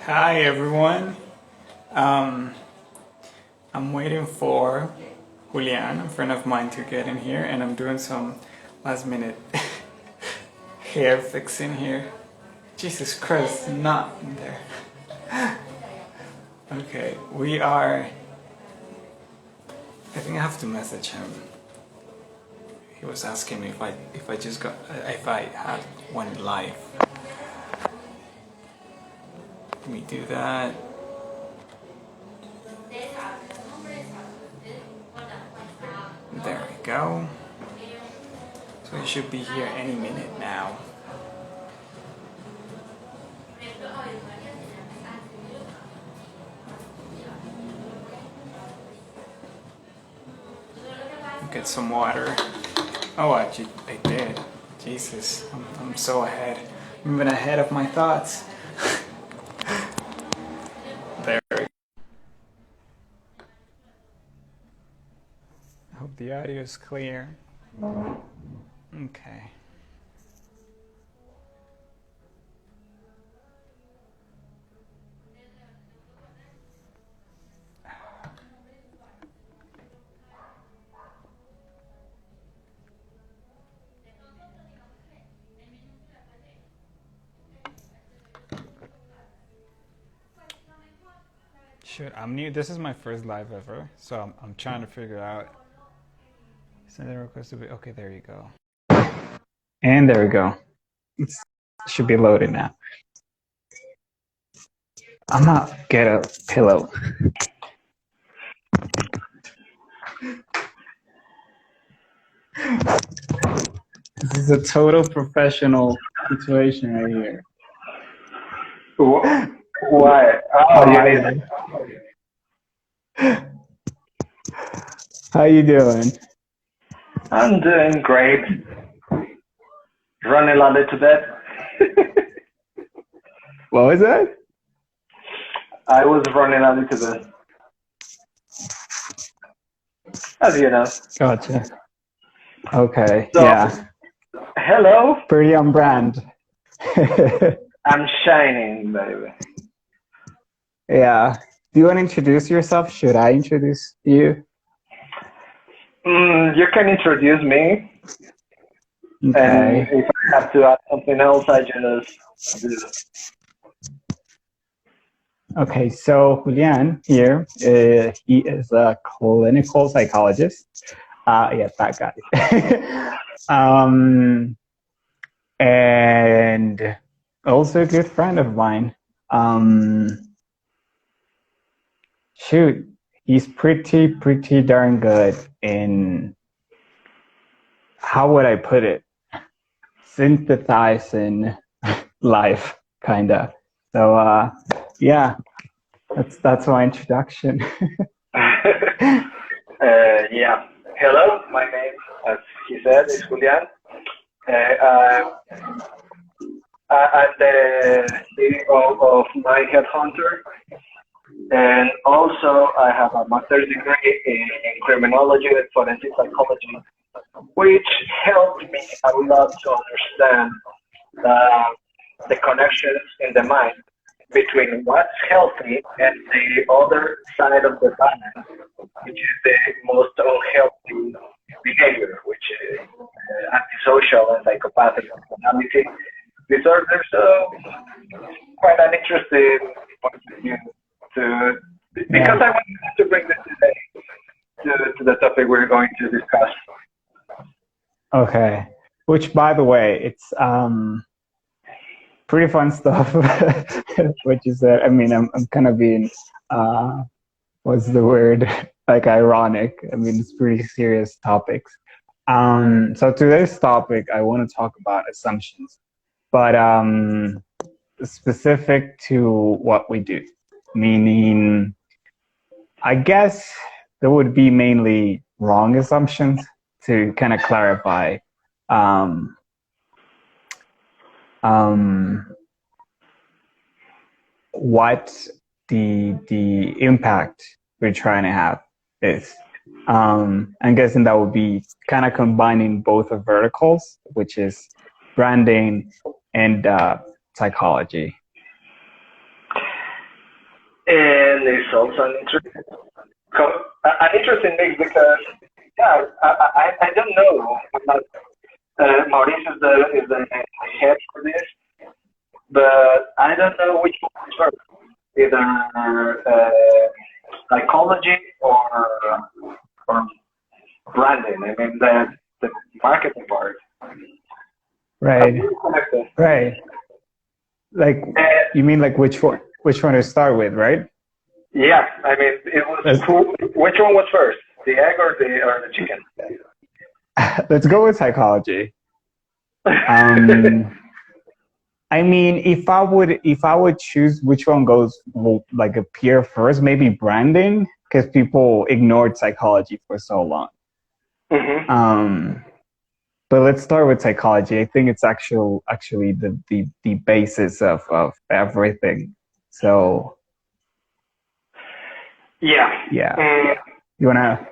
Hi everyone. Um, I'm waiting for Julian, a friend of mine, to get in here, and I'm doing some last minute hair fixing here. Jesus Christ, not in there. Okay, we are. I think I have to message him. He was asking me if I just got if I had one live. Let me do that. There we go. So he should be here any minute now. Get some water. Oh, I did. Jesus, I'm so ahead. I'm even ahead of my thoughts. There we go. I hope the audio is clear. Okay. Shoot, I'm new. This is my first live ever, so I'm trying to figure out. Send a request to be. Okay, there you go. And there we go. It should be loaded now. I'm not get a pillow. This is a total professional situation right here. Why? How Oh, you are need. you? How you doing? I'm doing great. Running a little bit. What was that? I was running a little bit, as you know. Gotcha. Okay, So, yeah. hello. Pretty on brand. I'm shining, baby. Yeah. Do you want to introduce yourself? Should I introduce you? You can introduce me, and Okay. if I have to add something else, I just do. Okay, so Julian here, he is a clinical psychologist. Yes, that guy. And also a good friend of mine. Shoot, he's pretty darn good in, how would I put it? Synthesizing life, kinda. So, yeah, that's my introduction. Yeah. Hello, my name, as he said, is Julian. Uh, I'm the CEO of My Headhunter, and also I have a master's degree in criminology and forensic psychology, which helped me a lot to understand uh, the connections in the mind between what's healthy and the other side of the balance, which is the most unhealthy behavior, which is antisocial and psychopathic personality disorders. So quite an interesting point of view to because Yeah. I wanted to bring this today to the topic we're going to discuss. Okay. Which, by the way, it's pretty fun stuff. What you said. I mean, I'm kind of being what's the word? Like ironic. I mean, it's pretty serious topics. So today's topic, I want to talk about assumptions, but specific to what we do, meaning, I guess there would be mainly wrong assumptions to kind of clarify um, um, what the impact we're trying to have is. I'm guessing that would be kind of combining both of verticals, which is branding and psychology. and it's also an interesting mix because yeah, I don't know. But, Maurice is the head for this, but I don't know which one is first, either psychology or branding. I mean the marketing part. Right. Right. Like, you mean like which one to start with, right? Yeah, I mean, it was which one was first, the egg or the chicken? Let's go with psychology. I mean, if I would choose which one goes like appear first, maybe branding, because people ignored psychology for so long. Mm-hmm. But let's start with psychology. I think it's actually the basis of everything. So yeah. You wanna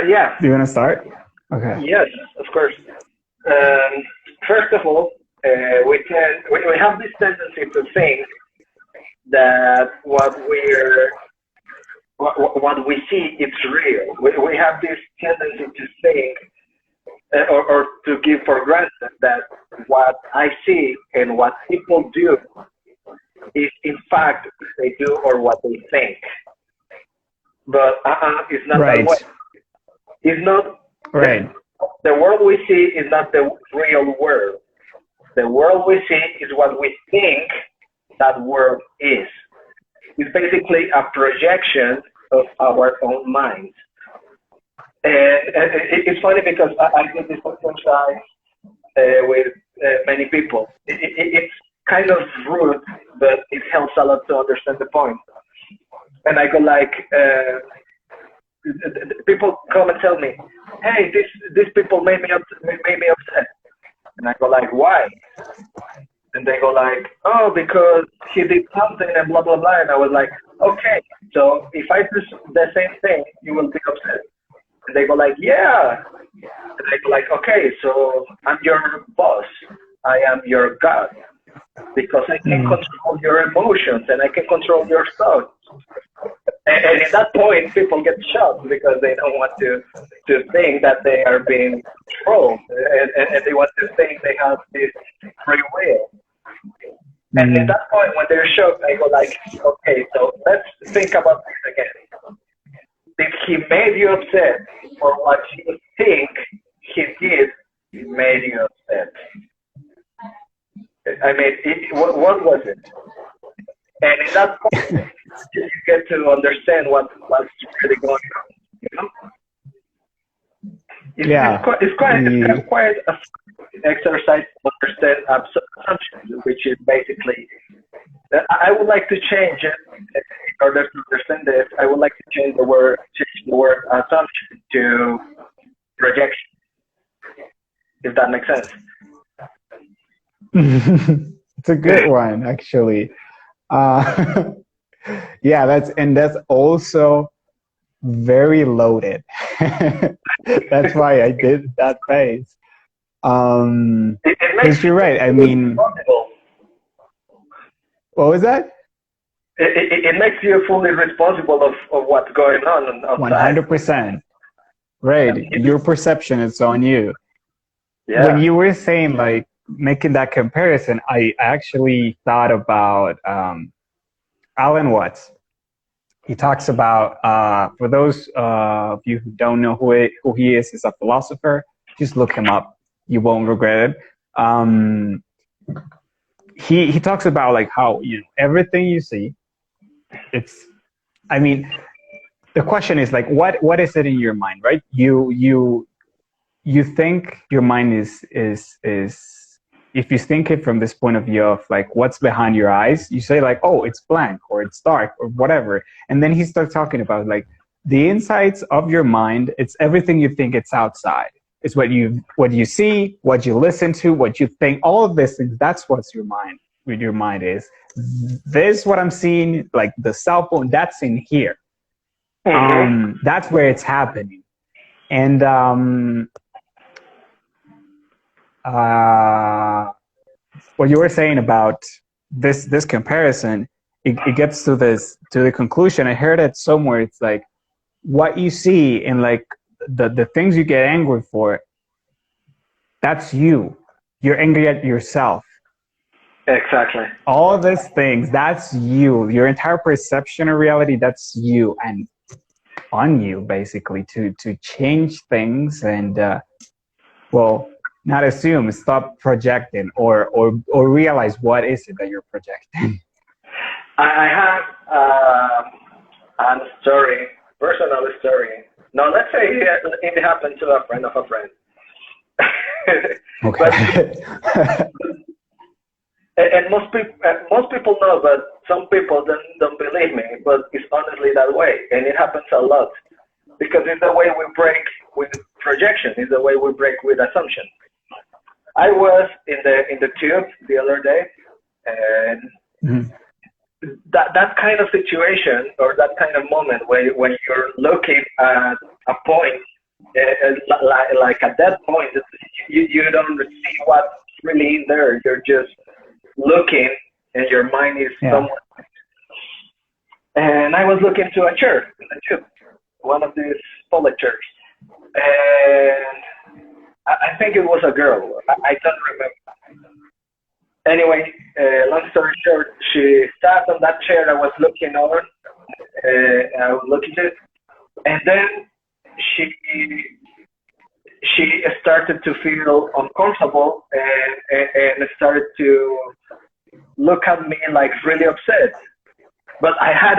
yeah. Do you wanna start? Okay. Yes, of course. First of all, we have this tendency to think that what we see is real. We have this tendency to think or to give for granted that what I see and what people do is in fact what they do or what they think. But it's not right. that way. It's not right. The world we see is not the real world. The world we see is what we think that world is. It's basically a projection of our own minds. And it's funny because I did this exercise with many people. It's kind of rude, but it helps a lot to understand the point. And I go like, people come and tell me, "Hey, these people made me upset," and I go like, "Why?" And they go like, "Oh, because he did something and blah blah blah." And I was like, "Okay, so if I do the same thing, you will be upset." And they go like, "Yeah." And I go like, "Okay, so I'm your boss. I am your God because I can control your emotions and I can control your thoughts." And at that point, people get shocked because they don't want to think that they are being controlled, and they want to think they have this free will. And at that point, when they're shocked, I go like, okay, so let's think about this again. Did he made you upset, or what you think he did made you upset? I mean, what was it? And in that point, you get to understand what's really going on. You know? It's quite a exercise to understand assumptions, which is basically. I would like to change it in order to understand this. I would like to change the word assumption to projection. If that makes sense. It's a good one, actually. Yeah, that's also very loaded. That's why I did that phase. Because you're right. I mean, what was that? It makes you fully responsible of what's going on outside. 100%. Right. Your perception is on you. Yeah. When you were saying like making that comparison, I actually thought about Alan Watts. He talks about, for those of you who don't know who he is, he's a philosopher. Just look him up. You won't regret it. He talks about like how, everything you see, the question is like, what is it in your mind, right? You think your mind is if you think it from this point of view of like what's behind your eyes, you say like, oh, it's blank or it's dark or whatever. And then he starts talking about like the insides of your mind. It's everything you think it's outside. It's what you see, what you listen to, what you think, all of these things. That's what's your mind. What your mind is. This what I'm seeing, like the cell phone, that's in here. That's where it's happening. And what you were saying about this comparison, it gets to the conclusion. I heard it somewhere. It's like what you see in like the things you get angry for, that's you. You're angry at yourself. Exactly. All these things, that's you. Your entire perception of reality, that's you, and on you basically to change things and well, not assume, stop projecting or realize what is it that you're projecting. I have a story, personal story. Now, let's say it happened to a friend of a friend. Okay. And most people know, but some people don't believe me. But it's honestly that way, and it happens a lot because it's the way we break with projection. It's the way we break with assumption. I was in the tube the other day, and that kind of situation or that kind of moment when you're looking at a point, like at that point, you don't see what's really in there. You're just looking, and your mind is somewhere. And I was looking to a chair, one of these toilet chairs, and I think it was a girl. I don't remember. Anyway, long story short, she sat on that chair. I was looking on. I was looking at it, and then she started to feel uncomfortable and started to look at me like really upset. But I had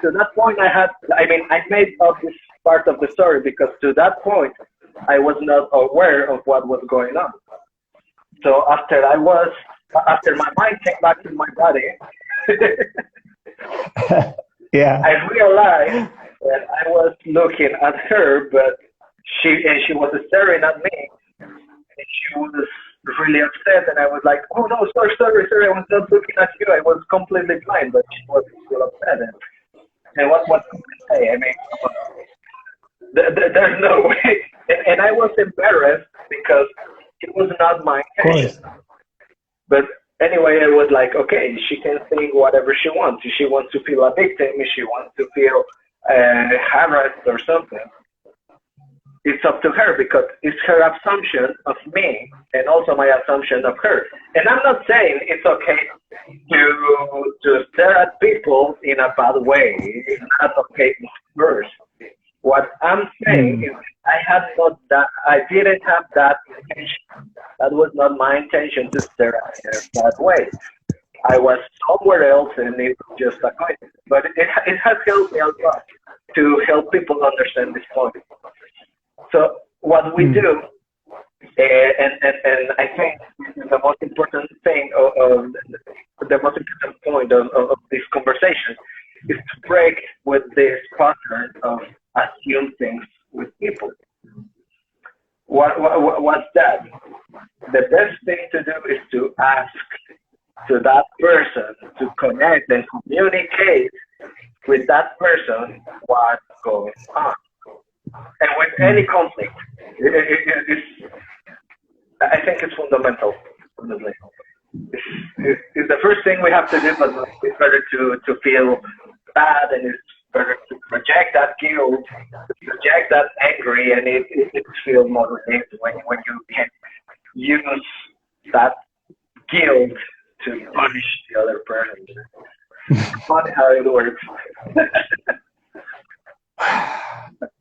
to that point I made up this part of the story because to that point I was not aware of what was going on. So after my mind came back to my body, I realized that I was looking at her, but she was staring at me, and she was really upset, and I was like, oh no, sorry, I was not looking at you, I was completely blind, but she was still upset, and what could I say? I mean, there's no way, and I was embarrassed because it was not my intention. But anyway, I was like, okay, she can think whatever she wants. If she wants to feel a victim, if she wants to feel harassed or something, it's up to her because it's her assumption of me and also my assumption of her. And I'm not saying it's okay to stare at people in a bad way. It's not okay first. What I'm saying is I didn't have that intention. That was not my intention to stare at her that way. I was somewhere else and it was just a coincidence. But it has helped me a lot to help people understand this point. So what we do, and I think the most important thing, the most important point of this conversation is to break with this pattern of assume things with people. What's that? The best thing to do is to ask to that person to connect and communicate with that person what's going on. And with any conflict, I think it's fundamental. Honestly, it's the first thing we have to do, but it's better to feel bad, and it's better to project that guilt, to project that angry, and it feels more relieved when you can use that guilt to punish the other person. It's funny how it works.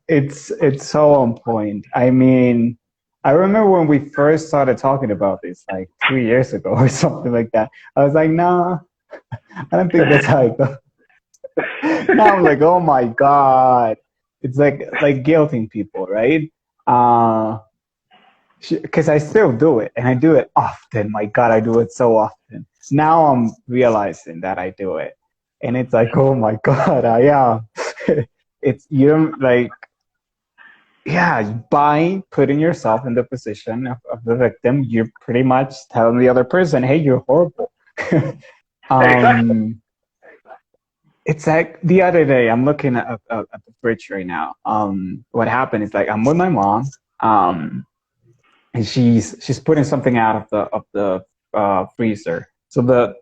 It's so on point. I mean, I remember when we first started talking about this, like 3 years ago or something like that. I was like, nah, I don't think that's how it goes. Now I'm like, oh my God. It's like guilting people, right? Because I still do it, and I do it often. My God, I do it so often. Now I'm realizing that I do it. And it's like, oh my God, I am. It's, you don't like, by putting yourself in the position of the victim, you're pretty much telling the other person, hey, you're horrible. Exactly. It's like the other day, I'm looking at the fridge right now. What happened is like I'm with my mom, and she's putting something out of the freezer. So the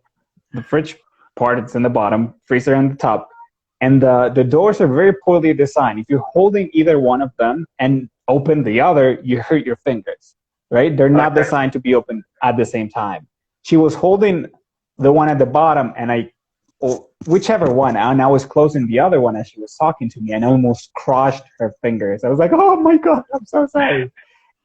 fridge part that's in the bottom, freezer on the top. And the doors are very poorly designed. If you're holding either one of them and open the other, you hurt your fingers, right? They're not designed to be open at the same time. She was holding the one at the bottom, and whichever one, and I was closing the other one as she was talking to me, and I almost crushed her fingers. I was like, oh my God, I'm so sorry.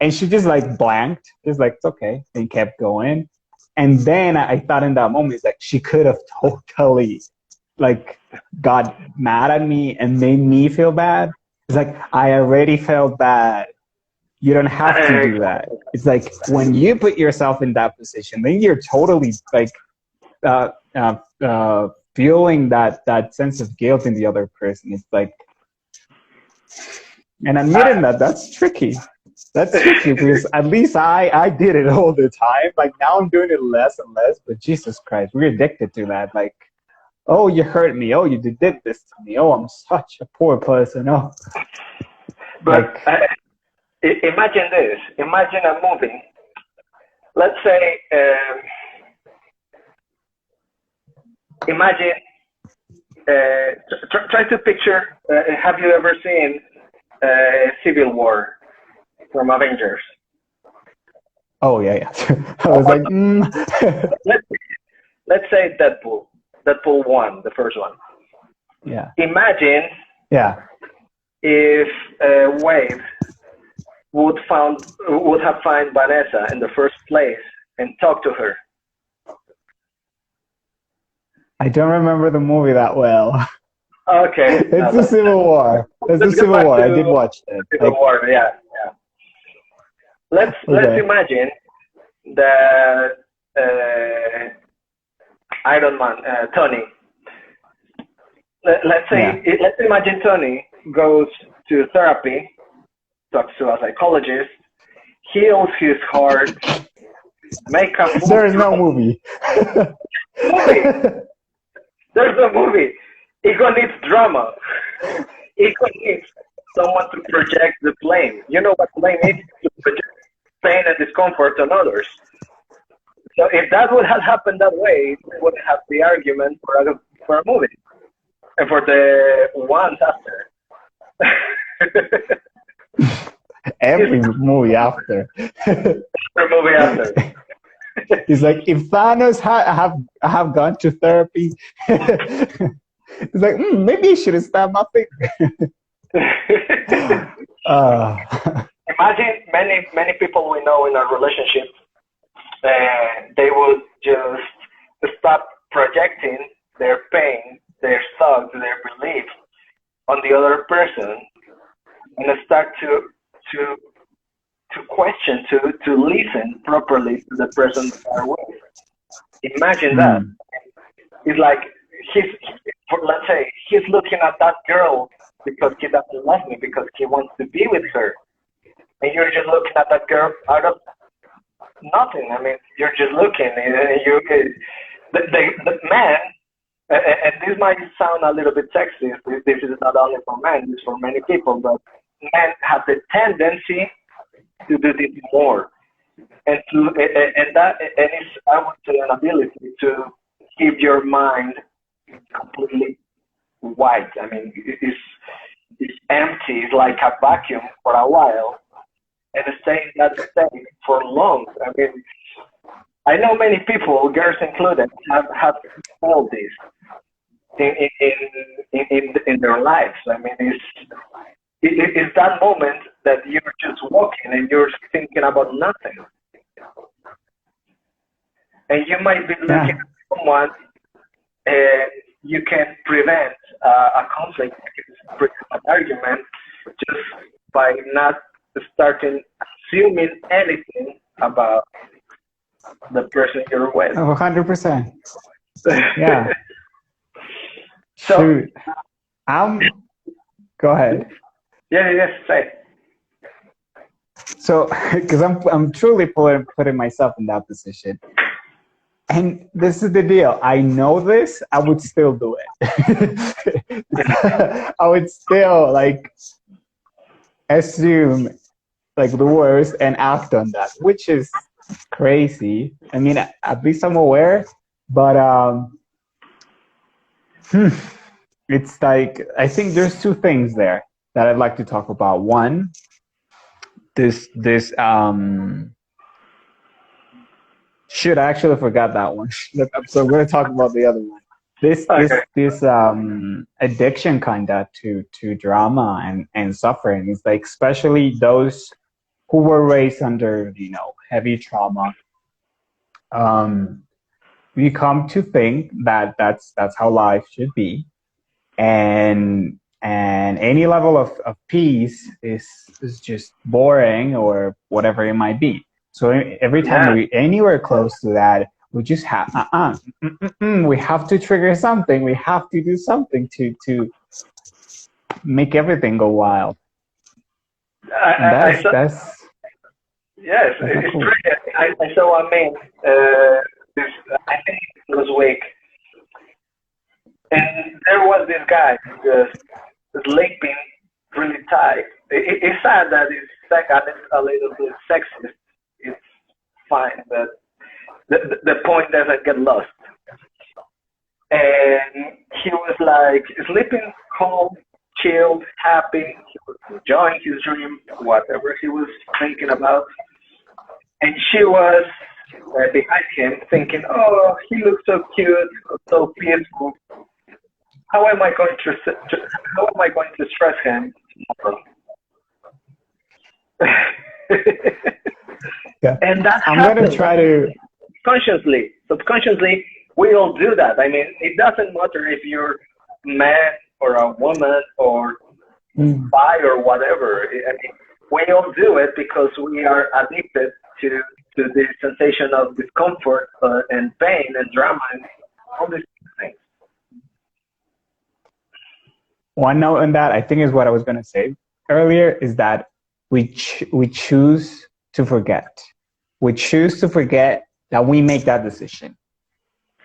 And she just like blanked, just like, it's okay, and kept going. And then I thought in that moment, it's like she could have totally like got mad at me and made me feel bad. It's like, I already felt bad. You don't have to do that. It's like when you put yourself in that position, then you're totally like feeling that sense of guilt in the other person. It's like, and admitting that's tricky. That's tricky because at least I did it all the time. Like now I'm doing it less and less, but Jesus Christ, we're addicted to that. Like, oh, you hurt me. Oh, you did this to me. Oh, I'm such a poor person. Oh. But imagine this. Imagine a movie. Let's say, imagine, try to picture, have you ever seen Civil War from Avengers? Oh, yeah. I was like, let's say Deadpool 1, the first one. Yeah. Imagine if Wade would have found Vanessa in the first place and talked to her. I don't remember the movie that well. Okay. It's the Civil War. It's the Civil War. I did watch it. Civil War, yeah. Let's imagine that Iron Man, Tony. Let's imagine Tony goes to therapy, talks to a psychologist, heals his heart, make a There is no movie. There's no movie. Ego needs drama. Ego needs someone to project the blame. You know what blame is? To project pain and discomfort on others. So if that would have happened that way, we would have the argument for a movie. And for the ones after. Every movie after. Every movie after. It's like, if Thanos have gone to therapy, it's like, maybe he should have stabbed my finger. Imagine many people we know in a relationship, they would just stop projecting their pain, their thoughts, their beliefs on the other person, and start to question, to listen properly to the person they are with. Imagine that. It's like let's say he's looking at that girl because he doesn't love me, because he wants to be with her, and you're just looking at that girl out of nothing. I mean, you're just looking, and the man. And this might sound a little bit sexist. This is not only for men; it's for many people. But men have the tendency to do this more, and it's, I would say, an ability to keep your mind completely white. I mean, it's empty. It's like a vacuum for a while, and stay in that state for long. I mean, I know many people, girls included, have felt this in their lives. I mean, it's that moment that you're just walking and you're thinking about nothing. And you might be looking at someone, you can prevent a conflict, an argument, just by not starting assuming anything about the person you're with. 100%. Yeah. So, shoot. Go ahead. Yes, say. So, because I'm truly putting myself in that position, and this is the deal. I know this. I would still do it. I would still assume the worst and act on that, which is crazy. I mean, at least I'm aware, but Hmm. It's like I think there's two things there that I'd like to talk about. One, this should I actually forgot that one. So I'm going to talk about the other one. This Okay. this this addiction kind of to drama and suffering is like especially those who were raised under heavy trauma. Um, we come to think that that's how life should be, and any level of peace is just boring or whatever it might be. So every time Yeah. we anywhere close to that, we just have we have to trigger something. We have to do something to make everything go wild. And I saw. Yes, that's not it's cool. true. I saw a meme. This I think it was week, and there was this guy just sleeping really tight. It's sad that it's a little bit sexist. It's fine, but the point doesn't get lost. And he was like sleeping calm, chilled, happy. He was enjoying his dream, whatever he was thinking about. And she was behind him thinking, oh, he looks so cute, so peaceful. How am I going how am I going to stress him tomorrow? Yeah, And that I'm gonna happens try to. consciously, subconsciously. We all do that. I mean, it doesn't matter if you're a man or a woman or Mm. bi or whatever. I mean, we all do it because we are addicted to the sensation of discomfort and pain and drama and all these things. One note on that, I think, is what I was going to say earlier, is that we choose to forget. We choose to forget that we make that decision.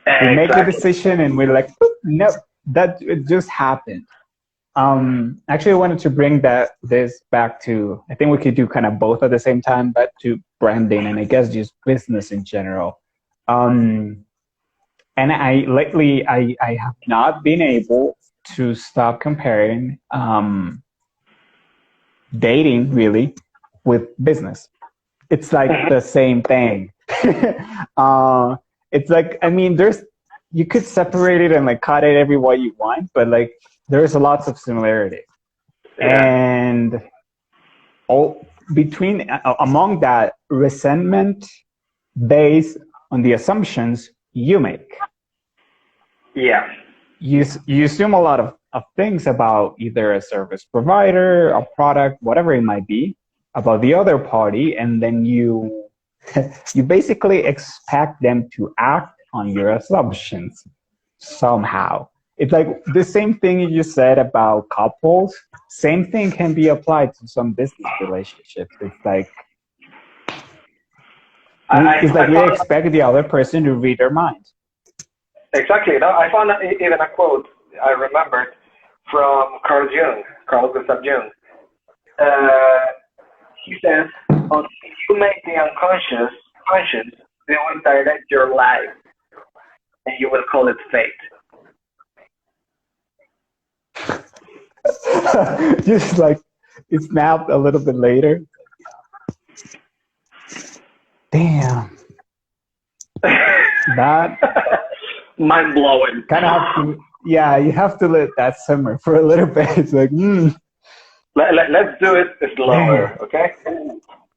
We make the Exactly. decision and we're like, no, that it just happened. Actually, I wanted to bring this back to. I think we could do kind of both at the same time, but to branding and I guess just business in general. Um, and I have not been able to stop comparing dating really with business. It's like Mhm. the same thing. uh, it's like I mean, you could separate it and like cut it every way you want, but like there's lots of similarities, Yeah. and all between among that resentment based on the assumptions you make. Yeah. You assume a lot of things about either a service provider, a product, whatever it might be, about the other party, and then you you basically expect them to act on your assumptions somehow. It's like the same thing you just said about couples. Same thing can be applied to some business relationships. It's like I we found expect the other person to read our mind. exactly. No, I found even a quote I remembered from Carl Gustav Jung. Uh, he says, "Until you make the unconscious conscious, they will direct your life, and you will call it fate." Just like it snapped a little bit later. Damn, that Mind blowing. kind of have to. Yeah, you have to let that simmer for a little bit. It's like, Let's do it slower, man. okay?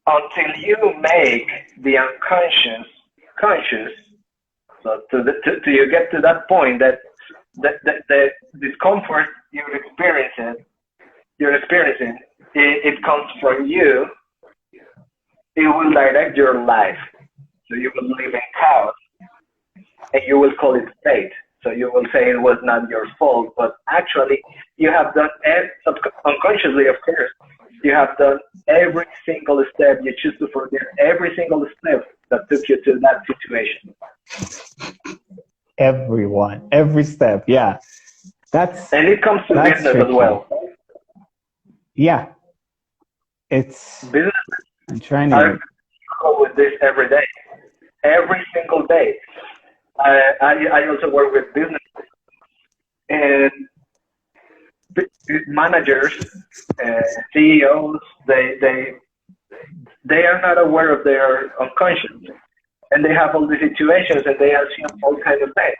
Until you make the unconscious conscious, so to you get to that point that the discomfort you're experiencing, it comes from you. It will direct your life, so you will live in chaos, and you will call it fate. So you will say it was not your fault, but actually you have done unconsciously, of course, you have done every single step. You choose to forget every single step that took you to that situation. Everyone, every step. Yeah, that's And it comes to that's business as tricky. well. Yeah, it's. Business I'm trying are to. struggle with this every day, every single day. I also work with business, And managers, CEOs, they are not aware of their unconscious, and they have all the situations, and they assume all kind of things.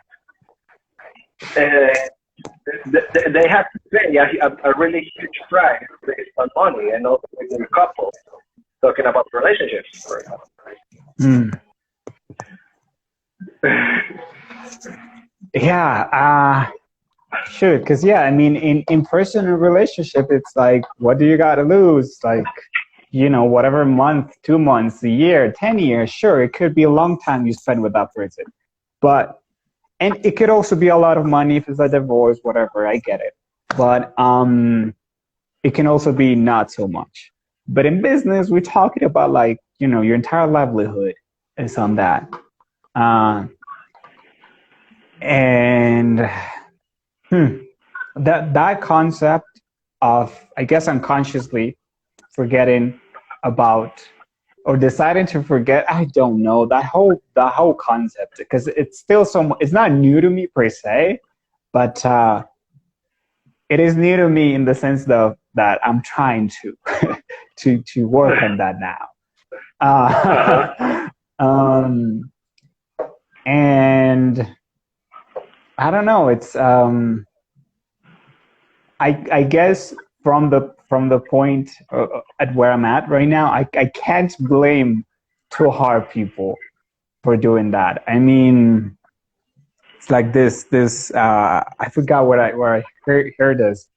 They have to pay a really huge price based on money, and also with their couple, talking about relationships, for example. Yeah, sure. Because yeah, I mean, in personal relationship, it's like, what do you got to lose? Like, whatever month, 2 months, a year, 10 years. Sure, it could be a long time you spend with that person, and it could also be a lot of money if it's a divorce, whatever. I get it, but it can also be not so much. But in business, we're talking about like your entire livelihood is on that. And that concept of, I guess, unconsciously forgetting about or deciding to forget, I don't know, the whole concept, because it's still it's not new to me per se, but it is new to me in the sense that I'm trying to to work on that now. And I don't know. It's I guess from the point at where I'm at right now, I can't blame too hard people for doing that. I mean, it's like this I forgot where I heard this.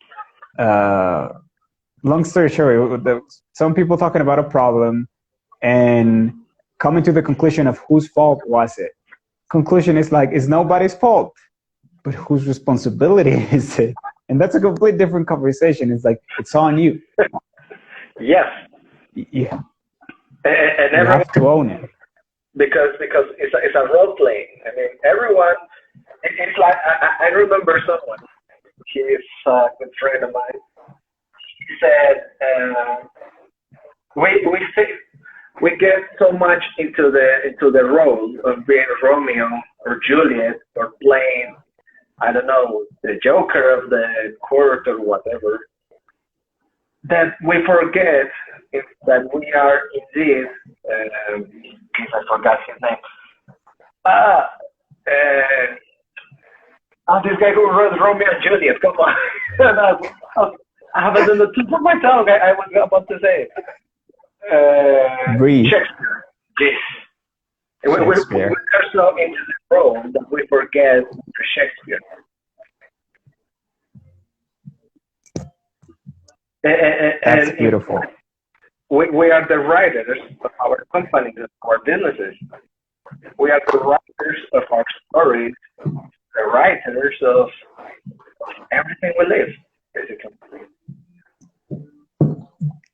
Long story short, some people talking about a problem and coming to the conclusion of whose fault was it. Conclusion is like, it's nobody's fault, but whose responsibility is it? And that's a completely different conversation. It's like, it's on you. Yes. Yeah. And you have to own it. Because it's a role playing. I mean, everyone. It's like I remember someone. He is a good friend of mine. He said, we get so much into the role of being Romeo or Juliet or playing, I don't know, the Joker of the court or whatever, that we forget that we are indeed, I forgot his name. This guy who wrote Romeo and Juliet, come on. I have it on the tip of my tongue. I was about to say it. Shakespeare. Yes. We're so into the role that we forget Shakespeare. That's beautiful. We are the writers of our companies, of our businesses. We are the writers of our stories, the writers of everything we live, basically.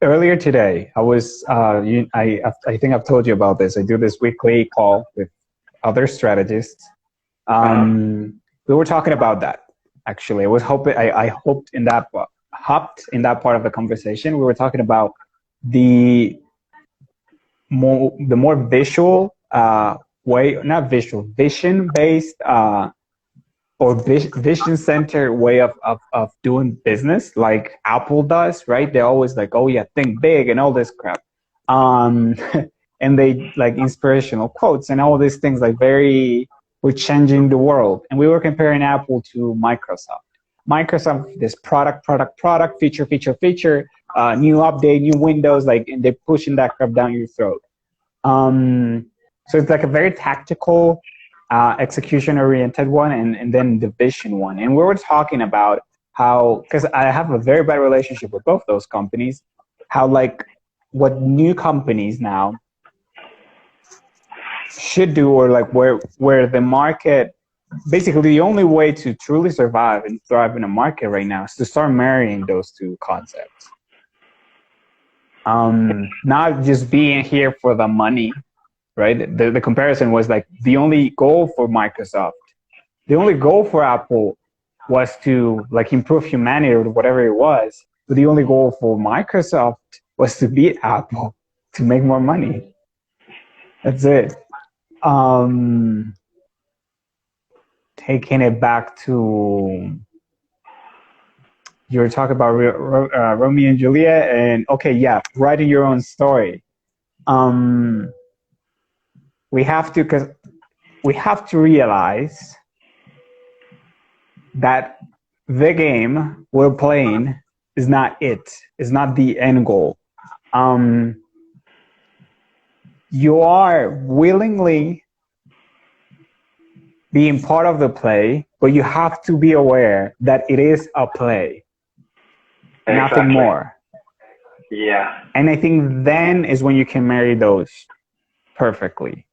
Earlier today, I was, I think I've told you about this. I do this weekly call with other strategists. We were talking about that, actually. I hopped in that part of the conversation. We were talking about the more visual way, not visual, vision-based or vision-centered way of doing business, like Apple does, right? They're always like, oh yeah, think big and all this crap. And they like inspirational quotes and all these things, like we're changing the world. And we were comparing Apple to Microsoft. Microsoft, this product, feature, new update, new Windows, like, and they're pushing that crap down your throat. So it's like a very tactical, execution-oriented one, and then the vision one. And we were talking about how, because I have a very bad relationship with both those companies, how like what new companies now should do, or like where the market, basically the only way to truly survive and thrive in a market right now is to start marrying those two concepts. Not just being here for the money, right? The comparison was like the only goal for Microsoft, the only goal for Apple was to like improve humanity or whatever it was. But the only goal for Microsoft was to beat Apple, to make more money. That's it. Taking it back to you were talking about Romeo and Juliet, and okay, yeah, writing your own story. We have to, because we have to realize that the game we're playing is not it. Is not the end goal. You are willingly being part of the play, but you have to be aware that it is a play, nothing more. Yeah. And I think then is when you can marry those perfectly.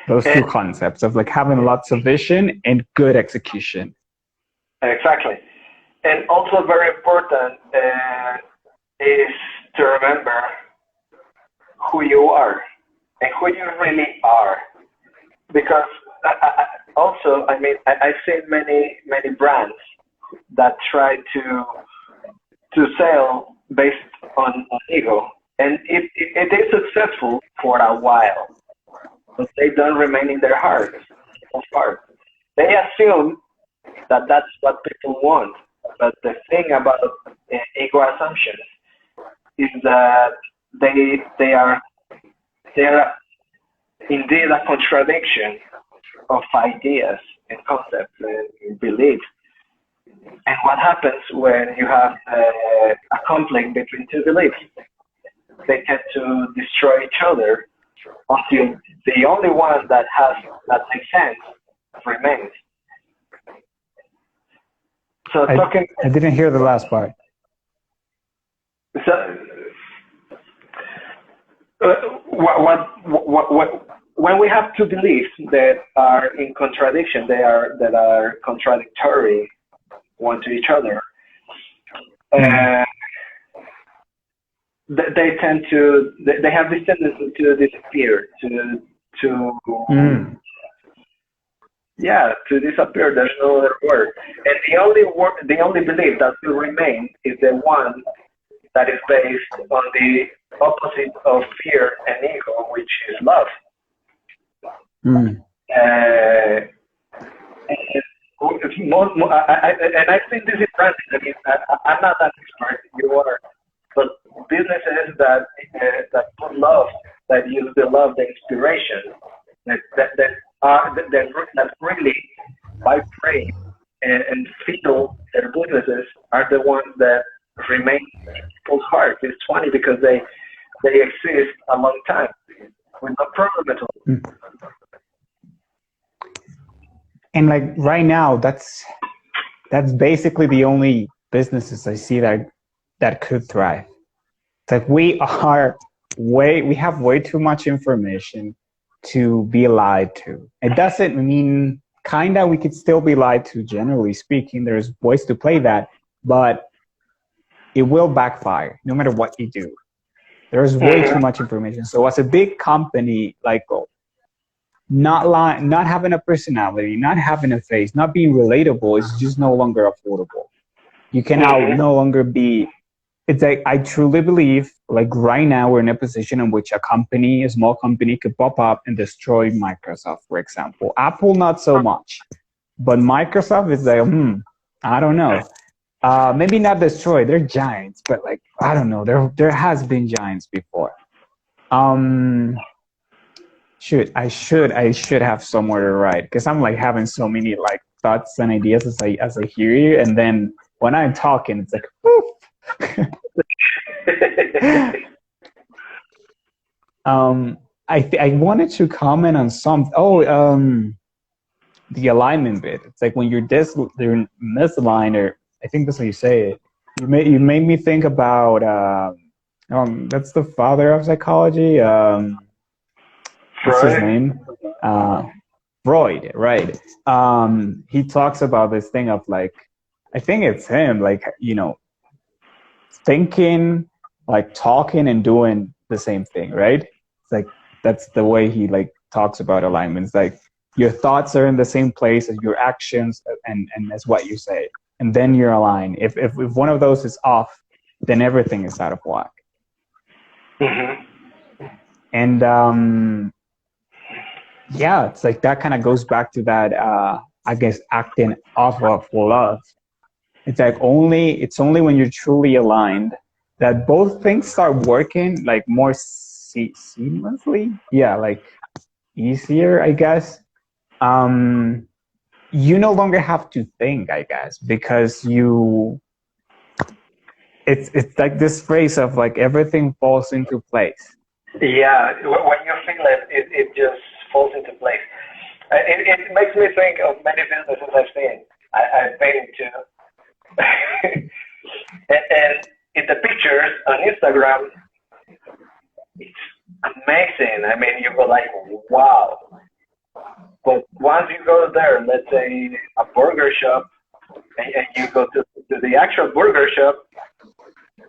Those two concepts of like having lots of vision and good execution. Exactly. And also very important is to remember who you are and who you really are. Because I've seen many brands that try to sell based on ego, and it is successful for a while, but they don't remain in their hearts. They assume that that's what people want, but the thing about ego assumptions is that they are indeed a contradiction of ideas and concepts and beliefs. And what happens when you have a conflict between two beliefs? They tend to destroy each other until the only one that makes sense remains. So I didn't hear the last part. So, when we have two beliefs that are in contradiction, that are contradictory one to each other, they tend to they have this tendency to disappear, to disappear. There's no other word. And the only belief that will remain is the one that is based on the opposite of fear and ego, which is love. And I think this is branding. I mean, I'm not an expert. You are, but businesses that put love, that use the love, the inspiration, that really vibrate and feel their businesses are the ones that remain in people's hearts. It's funny because they exist a long time with no problem at all. And like right now, that's basically the only businesses I see that could thrive. It's like we have way too much information to be lied to. It doesn't mean we could still be lied to, generally speaking. There's ways to play that, but it will backfire no matter what you do. There's way too much information. So as a big company, like not lying, not having a personality, not having a face, not being relatable is just no longer affordable. You can now no longer be. It's like I truly believe, like right now, we're in a position in which a small company, could pop up and destroy Microsoft, for example. Apple, not so much, but Microsoft is like, I don't know. Maybe not destroy. They're giants, but like I don't know. There has been giants before. I should have somewhere to write, because I'm like having so many like thoughts and ideas as I hear you, and then when I'm talking, it's like, woof. I wanted to comment on the alignment bit. It's like when you're misaligned, or I think that's how you say it. You made me think about that's the father of psychology. What's his name? Freud, right? He talks about this thing of like, I think it's him, like, thinking, like talking and doing the same thing, right? It's like that's the way he like talks about alignments. Like your thoughts are in the same place as your actions and as what you say, and then you're aligned. If one of those is off, then everything is out of whack. And it's like that kind of goes back to that I guess acting off of love. It's like it's only when you're truly aligned that both things start working like more seamlessly. Yeah, like easier, I guess. You no longer have to think, I guess, because it's like this phrase of like everything falls into place. Yeah, when you feel it just falls into place. It makes me think of many businesses I've been to. And in the pictures on Instagram, it's amazing. I mean, you go like, wow. But once you go there, let's say a burger shop, and you go to the actual burger shop,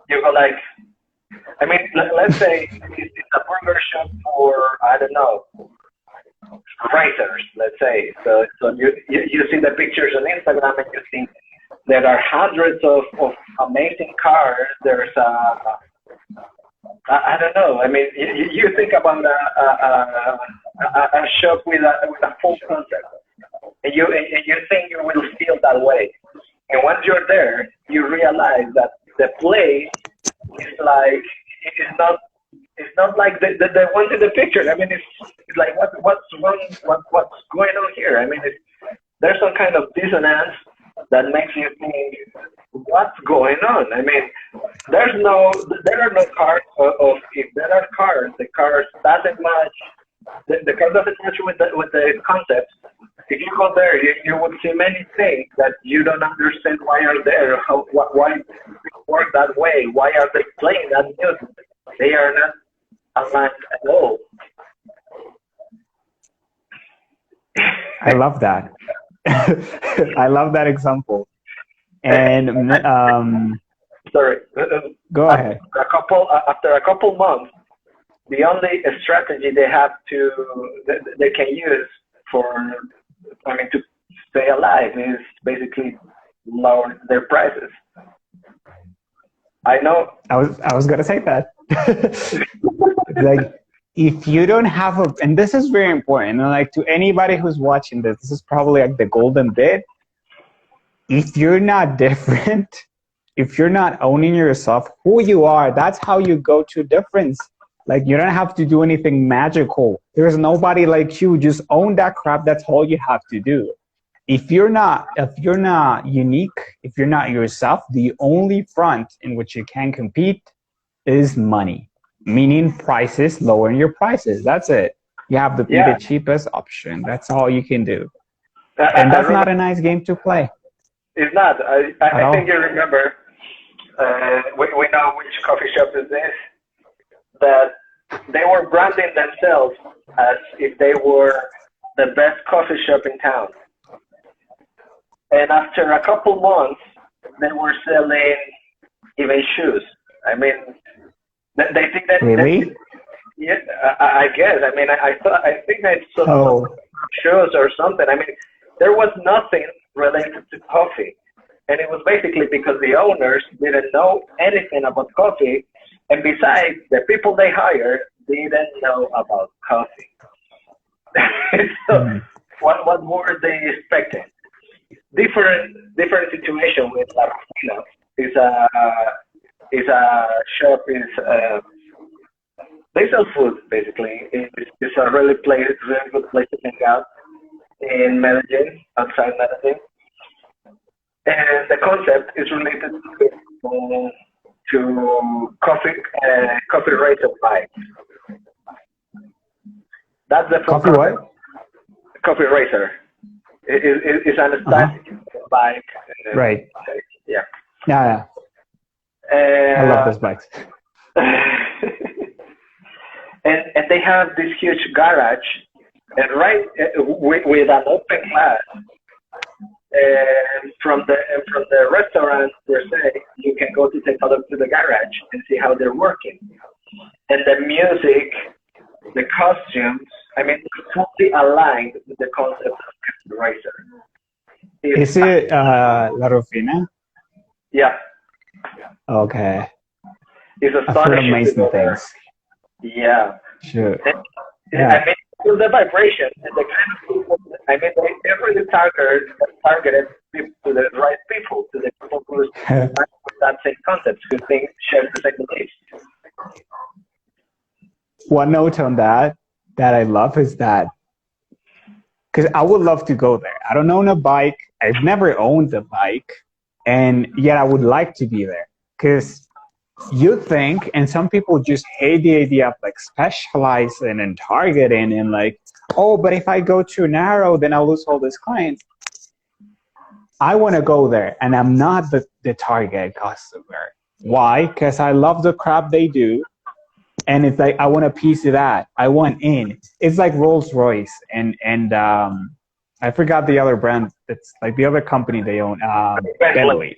you go like, I mean, let's say it's a burger shop for, I don't know, racers, let's say. So you see the pictures on Instagram and you see there are hundreds of amazing cars. There's I don't know. I mean, you think about a shop with a full concept, and you think you will feel that way. And once you're there, you realize that the place is like it's not like the ones in the picture. I mean, it's like what's wrong? What's going on here? I mean, there's some kind of dissonance that makes you think, what's going on? I mean, there are no cars of if there are cars, the cars doesn't match. The car doesn't match with the concept. If you go there, you would see many things that you don't understand why are there, why they work that way, why are they playing that music? They are not aligned at all. I love that. I love that example. And sorry. Go ahead. After a couple months, the only strategy they can use to stay alive is basically lower their prices. I know. I was gonna say that. Like, if you don't have and this is very important, and like to anybody who's watching this is probably like the golden bit. If you're not different, if you're not owning yourself, who you are, that's how you go to difference. Like, you don't have to do anything magical. There's nobody like you. Just own that crap. That's all you have to do. If you're not unique, if you're not yourself, the only front in which you can compete is money, meaning prices, lowering your prices. That's it. You have to be the cheapest option. That's all you can do. And that's not a nice game to play. It's not. I think you remember, we know which coffee shop is this, that they were branding themselves as if they were the best coffee shop in town. And after a couple months, they were selling even shoes. I mean, they think that... Really? Yeah, I guess. I mean, I think I saw shoes or something. I mean, there was nothing related to coffee. And it was basically because the owners didn't know anything about coffee. And besides, the people they hired didn't know about coffee. So what were they expecting? Different situation with La Rufina. Is a shop, they sell food basically. It's a really good place to hang out in Medellin, outside Medellin. And the concept is related to coffee racer bikes. That's the coffee what? Coffee racer. It's an static bike. Right. Yeah. Yeah. I love those bikes. and they have this huge garage, and right with an open glass. And from the restaurant per se, you can go to take a look to the garage and see how they're working. And the music, the costumes, I mean, totally aligned with the concept of the racer. Is it La Rufina? Yeah. Okay. It's I've heard astonishing. amazing things. Yeah. Sure. I mean, the vibration and the kind of people, I mean, they really targeted to the right people, to the people who's with that same concept, who think shares the same beliefs. One note on that I love is that because I would love to go there. I don't own a bike. I've never owned a bike, and yet I would like to be there because you think, and some people just hate the idea of like specializing and targeting and like, oh, but if I go too narrow, then I'll lose all these clients. I want to go there, and I'm not the target customer. Why? Because I love the crap they do. And it's like, I want a piece of that. I want in. It's like Rolls Royce and I forgot the other brand. It's like the other company they own, Bentley.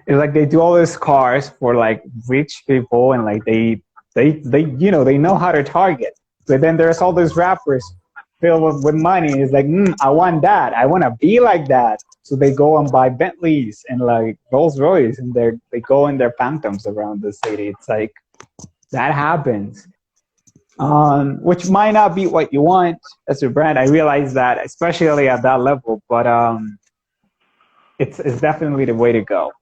It's like they do all these cars for like rich people, and like they you know, they know how to target. But then there's all these rappers filled with money. It's like, I want that. I want to be like that. So they go and buy Bentleys and like Rolls Royce, and they go in their phantoms around the city. It's like that happens, which might not be what you want as a brand. I realize that, especially at that level, but it's definitely the way to go.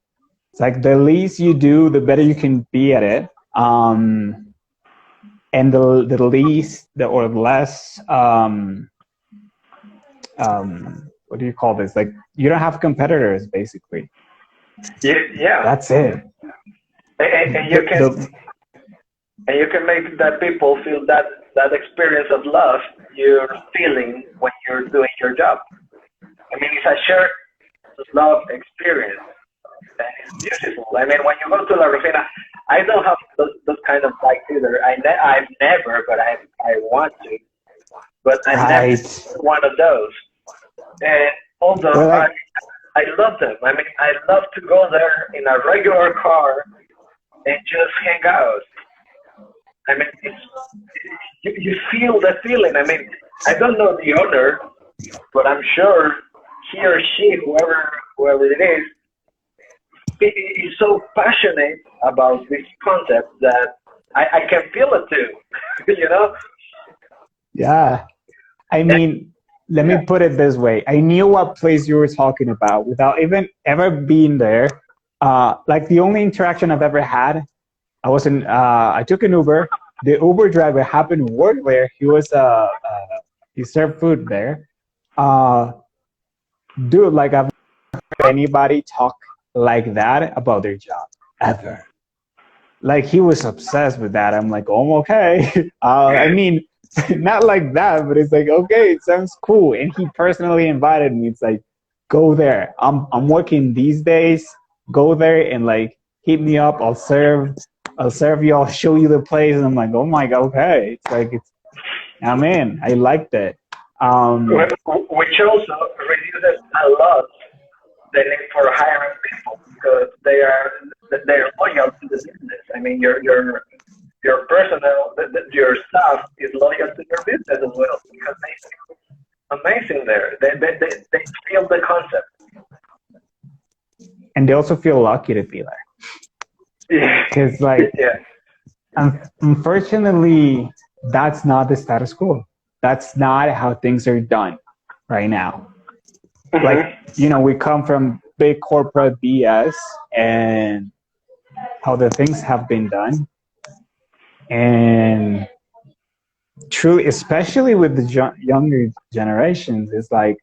It's like the least you do, the better you can be at it, and the least or less. What do you call this? Like, you don't have competitors, basically. Yeah. That's it. And you can make that people feel that experience of love you're feeling when you're doing your job. I mean, it's a shared love experience, and it's beautiful. I mean, when you go to La Rufina, I don't have those kind of bikes either. I've never, but I want to. But I've never one of those. And although I love them, I mean, I love to go there in a regular car and just hang out. I mean, you feel the feeling. I mean, I don't know the owner, but I'm sure he or she, whoever it is so passionate about this concept that I can feel it too, you know? Yeah. I mean, let me put it this way. I knew what place you were talking about without even ever being there. Like the only interaction I've ever had, I took an Uber. The Uber driver happened to work there. He served food there. Dude, like I've never heard anybody talk like that about their job ever. Like he was obsessed with that. I'm like, oh, okay. I mean, not like that, but it's like, okay, it sounds cool. And he personally invited me. It's like, go there. I'm working these days. Go there and like hit me up. I'll serve you. I'll show you the place. And I'm like, oh my god, okay. It's like I'm in. I liked it. Which also reduces a lot the need for hiring people because they're loyal to the business. I mean, your personnel, your staff is loyal to your business as well because they feel amazing there. They feel the concept. And they also feel lucky to be there. Yeah. Because like, unfortunately, that's not the status quo. That's not how things are done right now. Mm-hmm. Like, you know, we come from big corporate BS and how the things have been done. And truly, especially with the younger generations, it's like,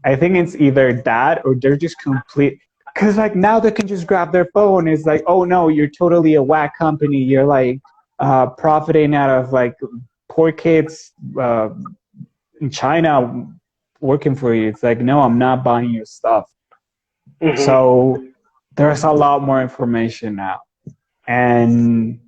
I think it's either that or they're just complete. Because like now they can just grab their phone. It's like, oh no, you're totally a whack company. You're like profiting out of like poor kids in China working for you. It's like, no, I'm not buying your stuff. Mm-hmm. So there's a lot more information now. And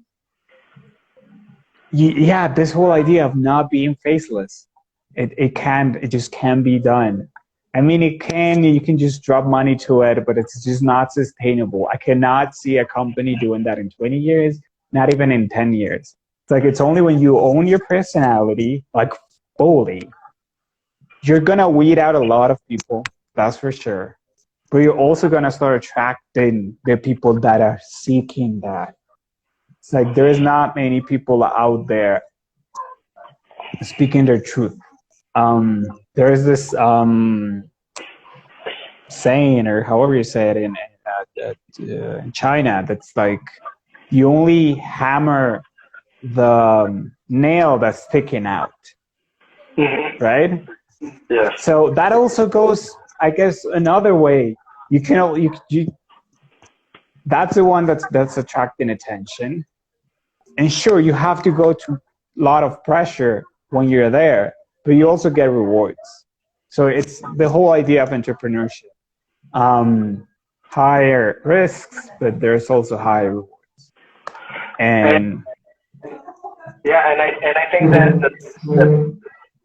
yeah, this whole idea of not being faceless, it just can't be done. I mean, you can just drop money to it, but it's just not sustainable. I cannot see a company doing that in 20 years, not even in 10 years. It's like, it's only when you own your personality, like fully, you're going to weed out a lot of people, that's for sure. But you're also going to start attracting the people that are seeking that. It's like, there's not many people out there speaking their truth. There is this saying, or however you say it in China, that's like you only hammer the nail that's sticking out, right? Yes. So that also goes, I guess, another way. You can that's the one that's attracting attention. And sure, you have to go to a lot of pressure when you're there, but you also get rewards. So it's the whole idea of entrepreneurship. Higher risks, but there's also higher rewards. And I think that the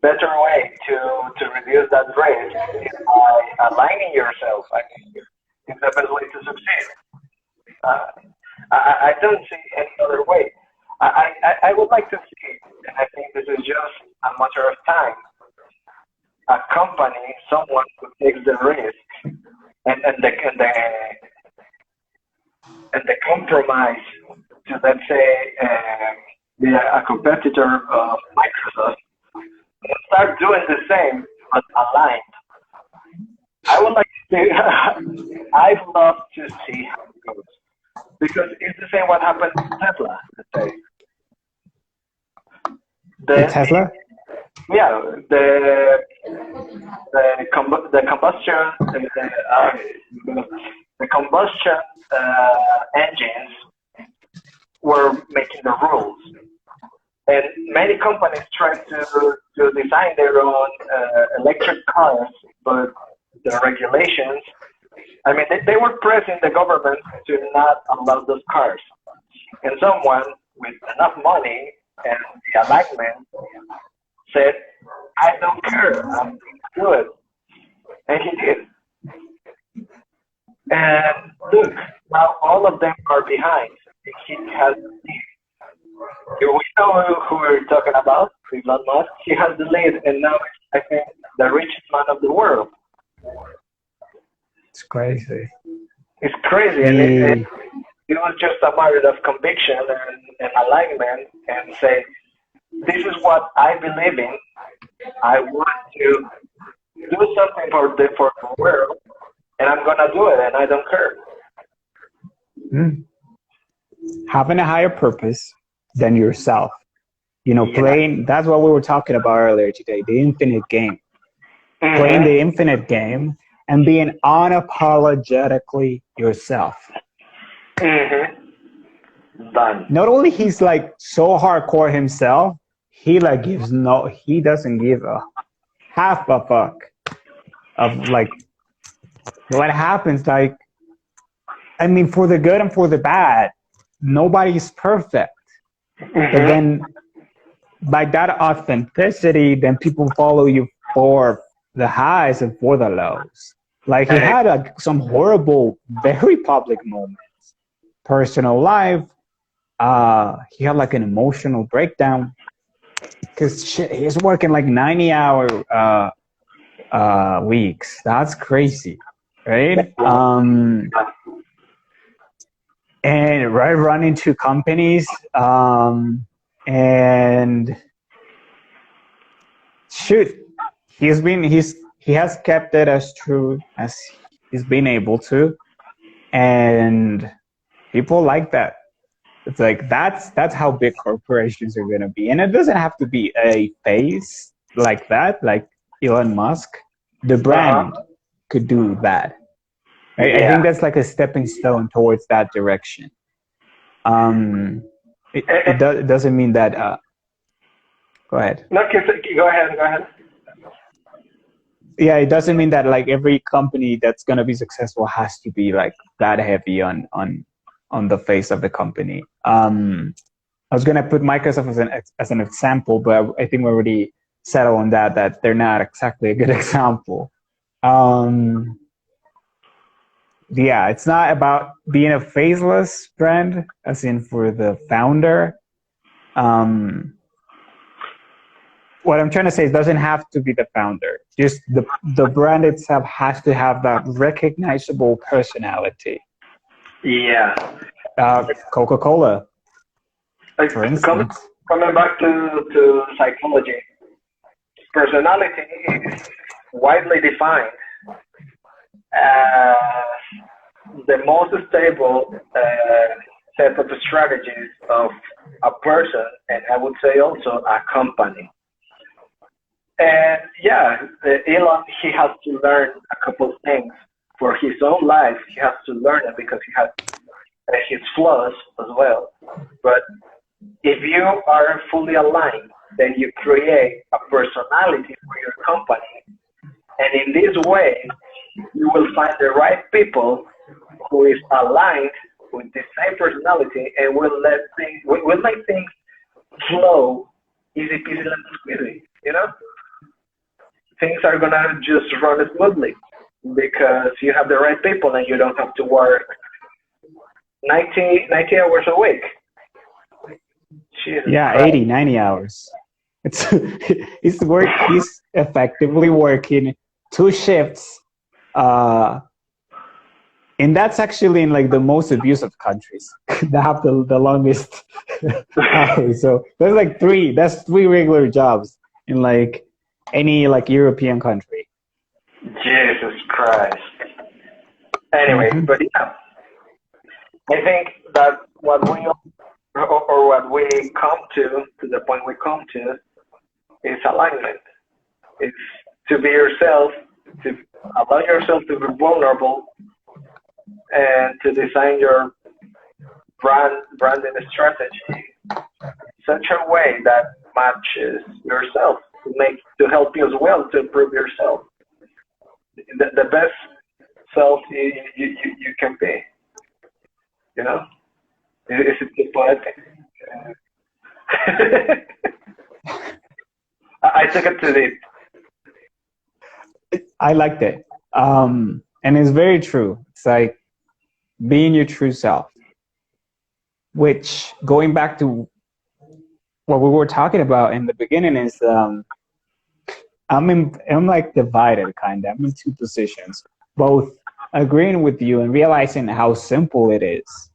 better way to reduce that risk is by aligning yourself. I think it's the best way to succeed. I don't see any other way. I would like to see, and I think this is just a matter of time, a company, someone who takes the risk and the compromise to, let's say, be a competitor of Microsoft, and start doing the same but aligned. I would like to see, I'd love to see how it goes. Because it's the same what happened to Tesla, let's say. Tesla? Yeah, the combustion engines were making the rules, and many companies tried to design their own electric cars, but the regulations. I mean, they were pressing the government to not allow those cars, and someone with enough money and the alignment said, I don't care, I'm going to do it. And he did. And look, now all of them are behind. He has the lead. We know who we're talking about, Elon Musk. He has the lead, and now I think the richest man of the world. It's crazy. It's crazy, and it was just a matter of conviction and alignment, and say, this is what I believe in. I want to do something for the world, and I'm gonna do it, and I don't care. Having a higher purpose than yourself. You know, playing, that's what we were talking about earlier today, the infinite game. Playing the infinite game and being unapologetically yourself. Done. Not only he's like so hardcore himself, he doesn't give a half a fuck of like what happens. Like, I mean, for the good and for the bad, nobody's perfect. But then by that authenticity, then people follow you for the highs and for the lows. Like he had some horrible, very public moments, personal life. He had like an emotional breakdown because he's working like 90-hour weeks. That's crazy, right? And running two companies, and shoot, he has kept it as true as he's been able to, and people like that. It's like that's how big corporations are gonna be, and it doesn't have to be a face like that, like Elon Musk. The brand could do that. I think that's like a stepping stone towards that direction. It doesn't mean that. Go ahead. No, go ahead. Yeah, it doesn't mean that like every company that's gonna be successful has to be like that heavy on the face of the company. I was gonna put Microsoft as an example, but I think we already settled on that they're not exactly a good example. Yeah, it's not about being a faceless brand, as in for the founder. What I'm trying to say is it doesn't have to be the founder. Just the brand itself has to have that recognizable personality. Yeah. Coca-Cola, for instance. Coming back to psychology, personality is widely defined the most stable set of strategies of a person, and I would say also a company. And yeah, Elon, he has to learn a couple things for his own life. He has to learn it because he has his flaws as well. But if you are fully aligned, then you create a personality for your company. And in this way, you will find the right people who is aligned with the same personality and will make things flow easy peasy lemon squeezy, you know? Things are gonna just run smoothly because you have the right people and you don't have to work 90 hours a week. Jesus Yeah, Christ. 80, 90 hours. It's he's effectively working 2 shifts. And that's actually in like the most abusive countries that have the longest hours. So that's 3 regular jobs in like any like European country. Jesus Christ. Anyway, but yeah, I think that what we come to the point we come to, is alignment. It's to be yourself, to allow yourself to be vulnerable, and to design your branding strategy such a way that matches yourself, to help you as well to improve yourself. The best self you can be. You know, it's a poetic. I took it to the. I liked it, and it's very true. It's like being your true self. Which, going back to what we were talking about in the beginning, is I'm like divided kind of. I'm in 2 positions, both agreeing with you and realizing how simple it is,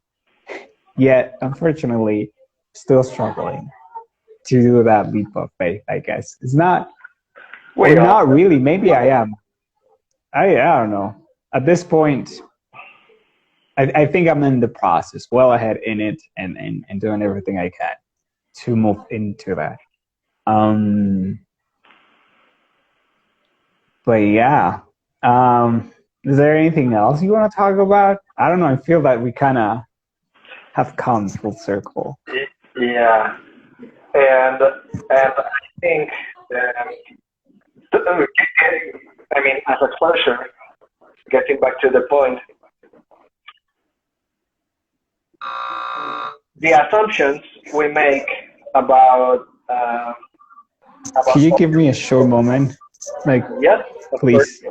yet unfortunately still struggling to do that leap of faith. I guess it's not. Or not really. Maybe I am. I don't know. At this point, I think I'm in the process, well ahead in it, and doing everything I can to move into that. But yeah, is there anything else you want to talk about? I don't know. I feel that we kind of have come full circle. Yeah, and I think, I mean, as a closure, getting back to the point, the assumptions we make about. Can you give me a short moment? Like, yes, please.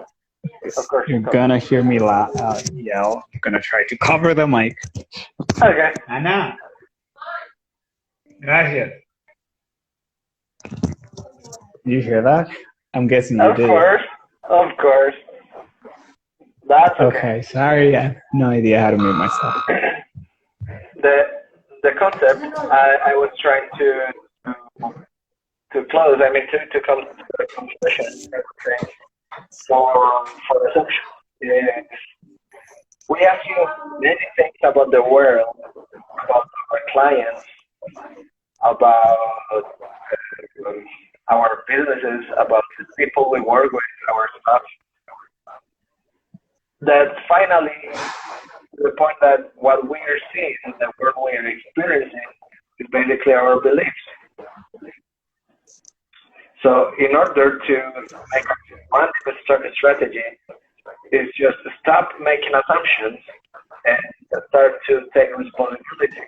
Of course. You're gonna hear me yell. I'm gonna try to cover the mic. Okay. Ana. Gracias. You hear that? I'm guessing you did. Of course. That's okay. Okay, sorry. I have no idea how to mute myself. The concept I was trying to close. I mean, to come to a conclusion for assumption. We ask you many things about the world, about our clients, about our businesses, about the people we work with, our staff. That finally, the point that what we are seeing, the world we are experiencing, is basically our beliefs. So in order to make one strategy, is just to stop making assumptions and start to take responsibility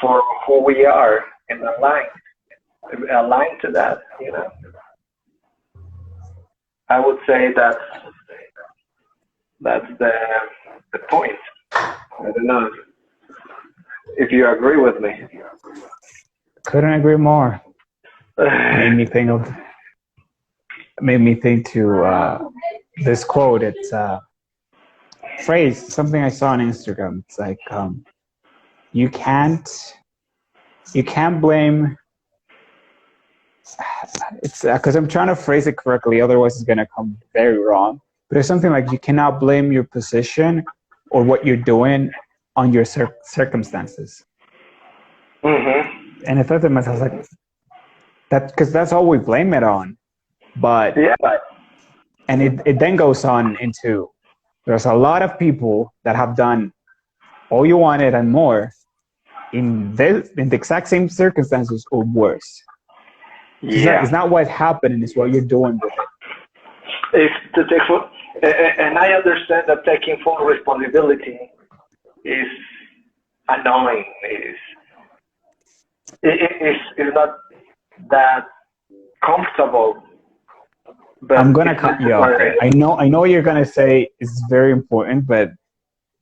for who we are and align to that, you know. I would say that's the point. I don't know if you agree with me. Couldn't agree more. Made me think to this quote. It's a phrase, something I saw on Instagram. It's like you can't blame. It's because I'm trying to phrase it correctly, otherwise it's gonna come very wrong. but it's something like you cannot blame your position or what you're doing on your circumstances. Mm-hmm. And I thought to myself, like, that, because that's all we blame it on. But Yeah. and it then goes on into, there's a lot of people that have done all you wanted and more in the exact same circumstances or worse. Yeah. It's not what happened, it's what you're doing with it. It's to take full, and I understand that taking full responsibility is annoying. It's not that comfortable. But I'm gonna cut you off there. I know you're gonna say it's very important, but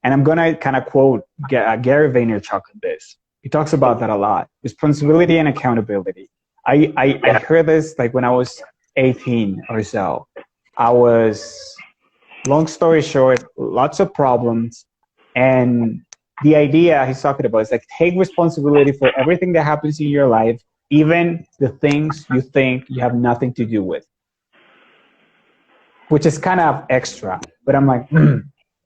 and I'm gonna kind of quote Gary Vaynerchuk on this. He talks about that a lot: responsibility and accountability. I heard this like when I was 18 or so. I was, long story short, lots of problems, and the idea he's talking about is like take responsibility for everything that happens in your life, even the things you think you have nothing to do with. Which is kind of extra, but I'm like,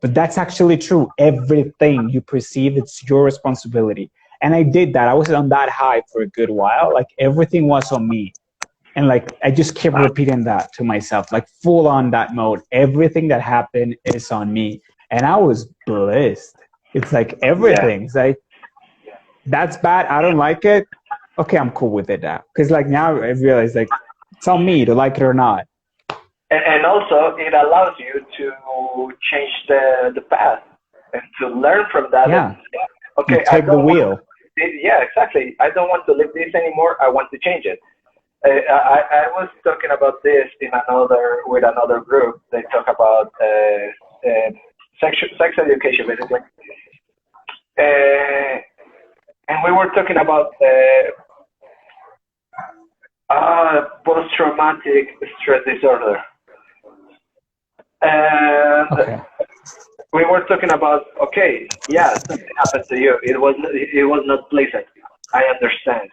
but that's actually true. Everything you perceive, it's your responsibility. And I did that. I was on that high for a good while. Like everything was on me. And like, I just kept repeating that to myself, like full on that mode. Everything that happened is on me. And I was blessed. It's like everything. It's like, that's bad. I don't like it. Okay, I'm cool with it now. Because like now I realize like, it's on me to like it or not. And also, it allows you to change the path and to learn from that. Yeah. Okay, you take the wheel. Yeah, exactly. I don't want to live this anymore. I want to change it. I was talking about this with another group. They talk about sex education, basically. And we were talking about post-traumatic stress disorder. And we were talking about, okay, yeah, something happened to you. It was not pleasant. I understand.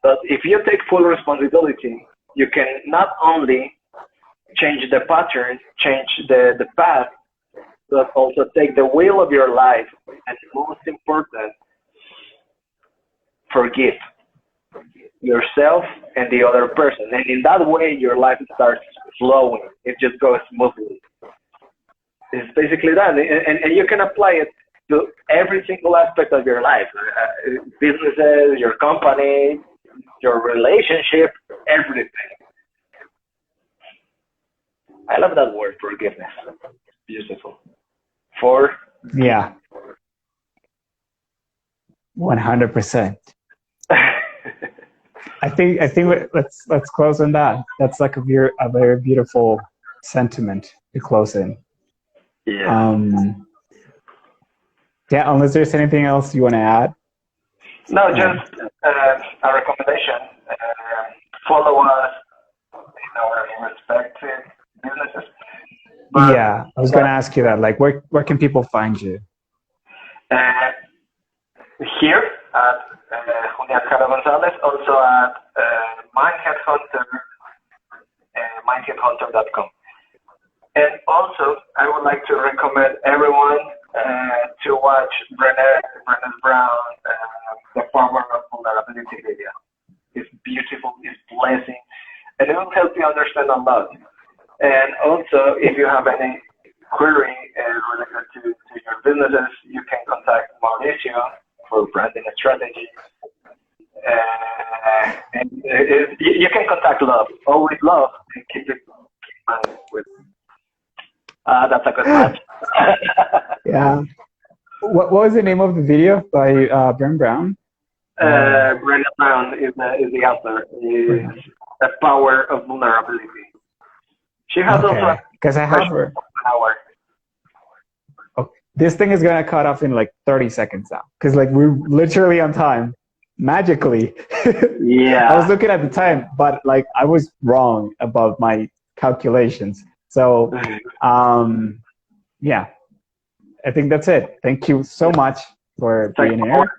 But if you take full responsibility, you can not only change the pattern, change the path, but also take the wheel of your life, and most important, forgive yourself and the other person. And in that way, your life starts flowing. It just goes smoothly. It's basically that. And you can apply it to every single aspect of your life. Businesses, your company, your relationship, everything. I love that word, forgiveness. Beautiful. Yeah. 100%. I think let's close on that. That's like a very beautiful sentiment to close in. Yeah. Yeah. Unless there's anything else you want to add. No, just a recommendation. Follow us in our respective businesses. But, yeah, I was going to ask you that. Like, where can people find you? Here at Julian Cara Gonzalez, also at Mindheadhunter, mindheadhunter.com. And also, I would like to recommend everyone to watch Brené Brown, The Power of Vulnerability video. It's beautiful, it's blessing, and it will help you understand a lot. And also, if you have any query related to your businesses, you can contact Mauricio for branding and strategy. And you can contact Love, always Love, and keep it in mind with. That's a good match. Yeah. What was the name of the video by Brené Brown? Brené Brown is the author. Is The Power of Vulnerability. She has also because I have her. Hour. Okay. This thing is gonna cut off in like 30 seconds now, because like we're literally on time, magically. Yeah. I was looking at the time, but like I was wrong about my calculations. So, yeah, I think that's it. Thank you so much for being here.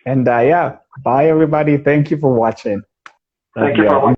And yeah, bye everybody. Thank you for watching. Thank you for watching.